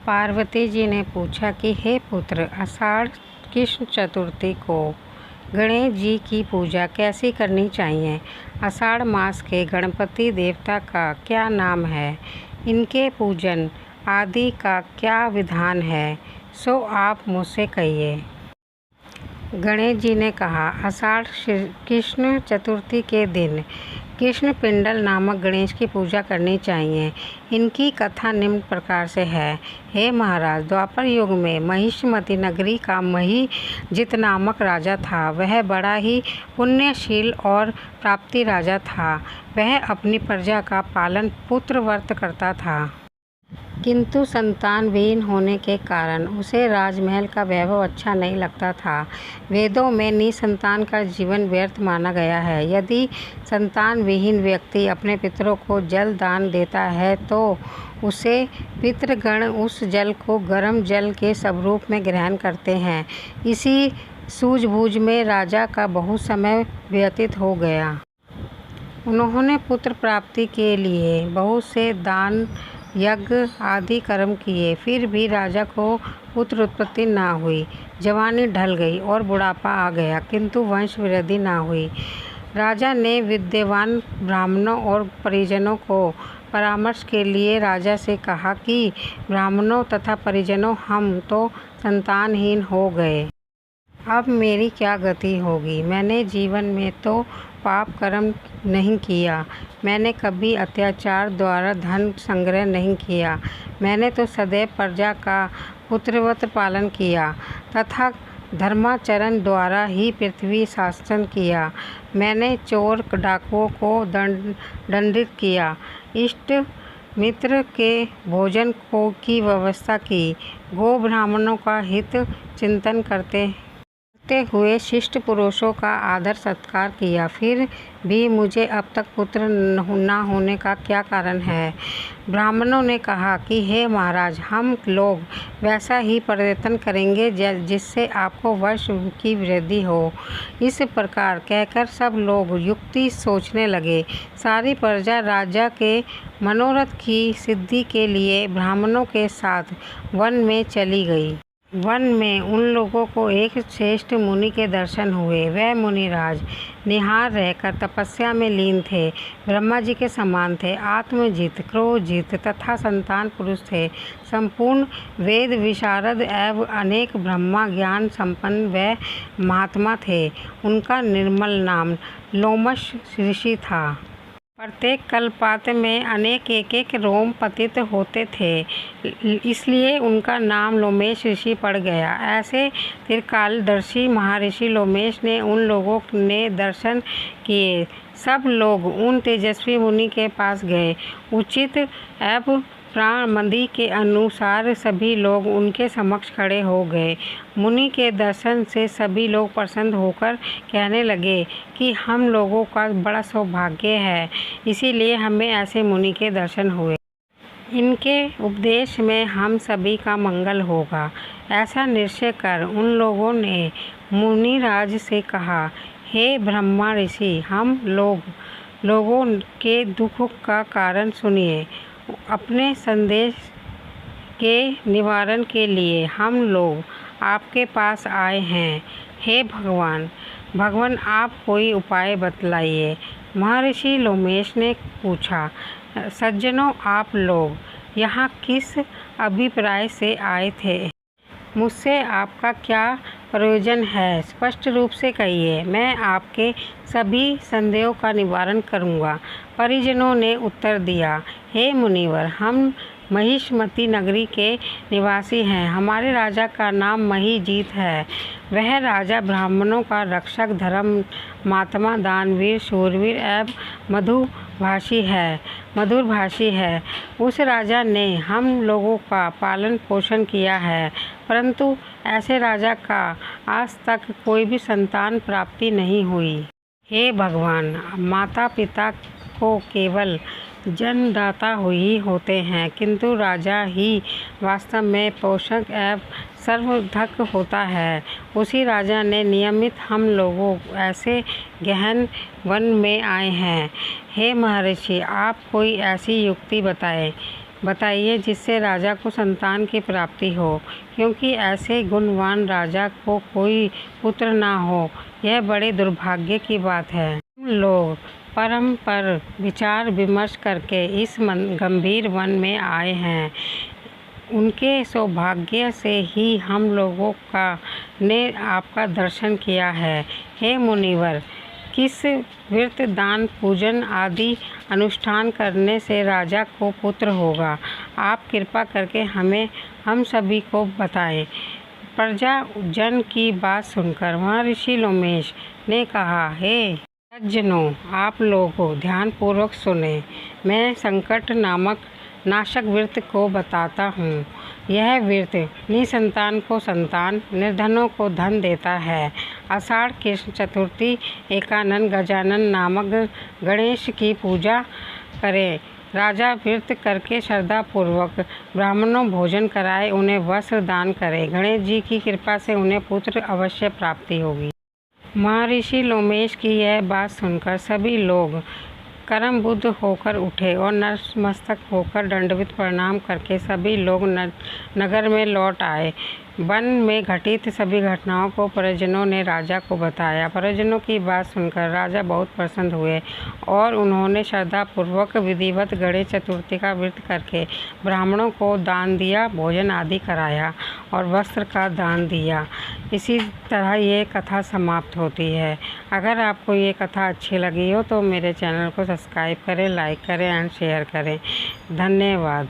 पार्वती जी ने पूछा कि हे पुत्र, आषाढ़ कृष्ण चतुर्थी को गणेश जी की पूजा कैसी करनी चाहिए? आषाढ़ मास के गणपति देवता का क्या नाम है? इनके पूजन आदि का क्या विधान है? सो आप मुझसे कहिए। गणेश जी ने कहा, आषाढ़ कृष्ण चतुर्थी के दिन कृष्ण पिंडल नामक गणेश की पूजा करनी चाहिए। इनकी कथा निम्न प्रकार से है। हे महाराज, द्वापर युग में महिष्मती नगरी का महिजित नामक राजा था। वह बड़ा ही पुण्यशील और प्राप्ति राजा था। वह अपनी प्रजा का पालन पुत्रव्रत करता था, किंतु संतान विहीन होने के कारण उसे राजमहल का वैभव अच्छा नहीं लगता था। वेदों में निसंतान का जीवन व्यर्थ माना गया है। यदि संतान विहीन व्यक्ति अपने पितरों को जल दान देता है तो उसे पितृगण उस जल को गर्म जल के स्वरूप में ग्रहण करते हैं। इसी सूझबूझ में राजा का बहुत समय व्यतीत हो गया। उन्होंने पुत्र प्राप्ति के लिए बहुत से दान यज्ञ आदि कर्म किए, फिर भी राजा को पुत्र उत्पत्ति न हुई। जवानी ढल गई और बुढ़ापा आ गया, किंतु वंश वृद्धि न हुई। राजा ने विद्वान ब्राह्मणों और परिजनों को परामर्श के लिए राजा से कहा कि ब्राह्मणों तथा परिजनों, हम तो संतानहीन हो गए। अब मेरी क्या गति होगी? मैंने जीवन में तो पाप कर्म नहीं किया। मैंने कभी अत्याचार द्वारा धन संग्रह नहीं किया। मैंने तो सदैव प्रजा का पुत्रव्रत पालन किया तथा धर्माचरण द्वारा ही पृथ्वी शासन किया। मैंने चोर डाकुओं को दंडित किया, इष्ट मित्र के भोजन की व्यवस्था की, गो ब्राह्मणों का हित चिंतन करते हुए शिष्ट पुरुषों का आदर सत्कार किया। फिर भी मुझे अब तक पुत्र न होने का क्या कारण है? ब्राह्मणों ने कहा कि हे महाराज, हम लोग वैसा ही प्रयत्न करेंगे जिससे आपको वर्ष की वृद्धि हो। इस प्रकार कहकर सब लोग युक्ति सोचने लगे। सारी प्रजा राजा के मनोरथ की सिद्धि के लिए ब्राह्मणों के साथ वन में चली गई। वन में उन लोगों को एक श्रेष्ठ मुनि के दर्शन हुए। वह मुनिराज निहार रहकर तपस्या में लीन थे। ब्रह्मा जी के समान थे। आत्मजित, क्रोधजित तथा संतान पुरुष थे। संपूर्ण वेद विशारद एवं अनेक ब्रह्मा ज्ञान संपन्न व महात्मा थे। उनका निर्मल नाम लोमश ऋषि था। प्रत्येक कल्पांत में अनेक एक रोम पतित होते थे, इसलिए उनका नाम लोमेश ऋषि पड़ गया। ऐसे त्रिकालदर्शी महर्षि लोमेश ने उन लोगों ने दर्शन किए। सब लोग उन तेजस्वी मुनि के पास गए। उचित एवं प्राणमदि के अनुसार सभी लोग उनके समक्ष खड़े हो गए। मुनि के दर्शन से सभी लोग प्रसन्न होकर कहने लगे कि हम लोगों का बड़ा सौभाग्य है, इसीलिए हमें ऐसे मुनि के दर्शन हुए। इनके उपदेश में हम सभी का मंगल होगा। ऐसा निश्चय कर उन लोगों ने मुनिराज से कहा, हे ब्रह्मा ऋषि, हम लोगों के दुख का कारण सुनिए। अपने संदेश के निवारण के लिए हम लोग आपके पास आए हैं। हे भगवान, आप कोई उपाय बतलाइए। महर्षि लोमेश ने पूछा, सज्जनों, आप लोग यहाँ किस अभिप्राय से आए थे? मुझसे आपका क्या प्रयोजन है? स्पष्ट रूप से कहिए, मैं आपके सभी संदेहों का निवारण करूँगा। परिजनों ने उत्तर दिया, हे मुनिवर, हम महिष्मती नगरी के निवासी हैं। हमारे राजा का नाम महिजीत है। वह राजा ब्राह्मणों का रक्षक, धर्मात्मा, दानवीर, शूरवीर एवं मधुरभाषी है। उस राजा ने हम लोगों का पालन पोषण किया है, परंतु ऐसे राजा का आज तक कोई भी संतान प्राप्ति नहीं हुई। हे भगवान, माता पिता को केवल जन्मदाता ही होते हैं, किंतु राजा ही वास्तव में पोषक एवं सर्वधक होता है। उसी राजा ने नियमित हम लोगों ऐसे गहन वन में आए हैं। हे महर्षि, आप कोई ऐसी युक्ति बताएं बताइए जिससे राजा को संतान की प्राप्ति हो, क्योंकि ऐसे गुणवान राजा को कोई पुत्र ना हो, यह बड़े दुर्भाग्य की बात है। हम लोग परम पर विचार विमर्श करके इस गंभीर वन में आए हैं। उनके सौभाग्य से ही हम लोगों ने आपका दर्शन किया है। हे मुनिवर, किस व्रत दान पूजन आदि अनुष्ठान करने से राजा को पुत्र होगा, आप कृपा करके हम सभी को बताएं। प्रजा जन की बात सुनकर महर्षि लोमेश ने कहा, हे सज्जनों, आप लोगों ध्यानपूर्वक सुने। मैं संकट नाशक व्रत को बताता हूँ। यह व्रत निसंतान को संतान, निर्धनों को धन देता है। आषाढ़ कृष्ण चतुर्थी एकानन गजानन नामक गणेश की पूजा करें। राजा व्रत करके श्रद्धापूर्वक ब्राह्मणों भोजन कराए, उन्हें वस्त्र दान करें। गणेश जी की कृपा से उन्हें पुत्र अवश्य प्राप्ति होगी। महर्षि लोमेश की यह बात सुनकर सभी लोग कर्मबुद्ध होकर उठे और नतमस्तक होकर दंडवत प्रणाम करके सभी लोग नगर में लौट आए। वन में घटित सभी घटनाओं को परिजनों ने राजा को बताया। परिजनों की बात सुनकर राजा बहुत प्रसन्न हुए और उन्होंने श्रद्धापूर्वक विधिवत गणेश चतुर्थी का व्रत करके ब्राह्मणों को दान दिया, भोजन आदि कराया और वस्त्र का दान दिया। इसी तरह ये कथा समाप्त होती है। अगर आपको ये कथा अच्छी लगी हो तो मेरे चैनल को सब्सक्राइब करें, लाइक करें एंड शेयर करें। धन्यवाद।